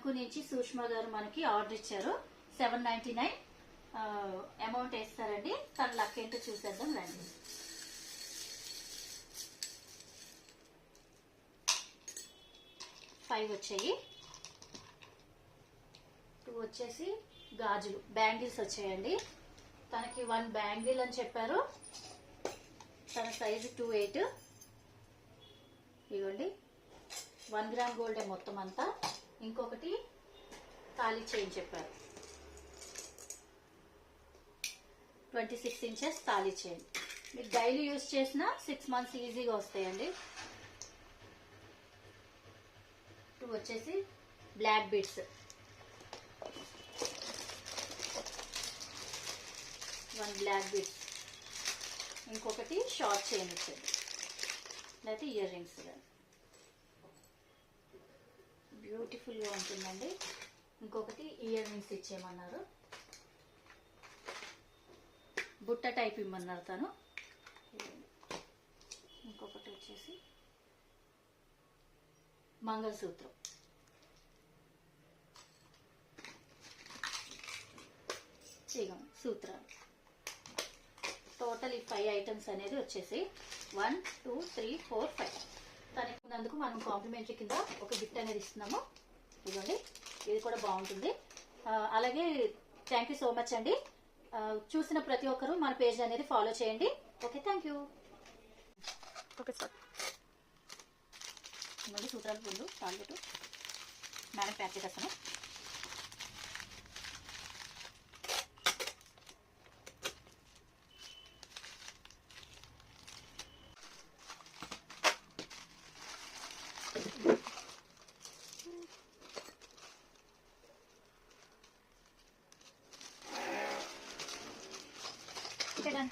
తణుకు నుంచి సుష్మా గారు మనకి ఆర్డర్ ఇచ్చారు. 799 అమౌంట్ వేస్తారండి. తన లక్ ఏంటో చూసేద్దాం రండి. ఫైవ్ వచ్చాయి. 2 వచ్చేసి గాజులు బ్యాంగిల్స్ వచ్చాయండి. తనకి 1 బ్యాంగిల్ అని చెప్పారు. తన సైజు 28. ఇవ్వండి 1 గ్రామ్ గోల్డే మొత్తం అంతా. ఇంకొకటి తాళి చైన్ చెప్పారు. 26 ఇంచెస్ తాళి చైన్. మీకు డైలీ యూజ్ చేసిన 6 మంత్స్ ఈజీగా వస్తాయండి. 2 వచ్చేసి బ్లాక్ బీడ్స్. 1 black beads. ఇంకొకటి షార్ట్ చైన్ ఇచ్చింది, లేకపోతే ఇయర్ రింగ్స్. బ్యూటిఫుల్గా ఉంటుందండి. ఇంకొకటి ఇయర్ రింగ్స్ ఇచ్చేయమన్నారు. బుట్ట టైప్ ఇమ్మన్నారు తను. ఇంకొకటి వచ్చేసి మంగళసూత్రం. సూత్రాలు. టోటల్ ఈ 5 ఐటమ్స్ అనేది వచ్చేసి 1 2 3 4 5. తనకి ఉన్నందుకు మనం కాంప్లిమెంటరీ కింద ఒక గిఫ్ట్ అనేది ఇస్తున్నాము. ఇదిగోండి, ఇది కూడా బాగుంటుంది. అలాగే థ్యాంక్ యూ సో మచ్ అండి. చూసిన ప్రతి ఒక్కరూ మన పేజ్ అనేది ఫాలో చేయండి. Okay, thank you. Okay sir. ఇవ్వండి సూత్రాలు ముందు తాళ్ళెటు మేడం ప్యాక్ చేసేస్తాను. Okay, done.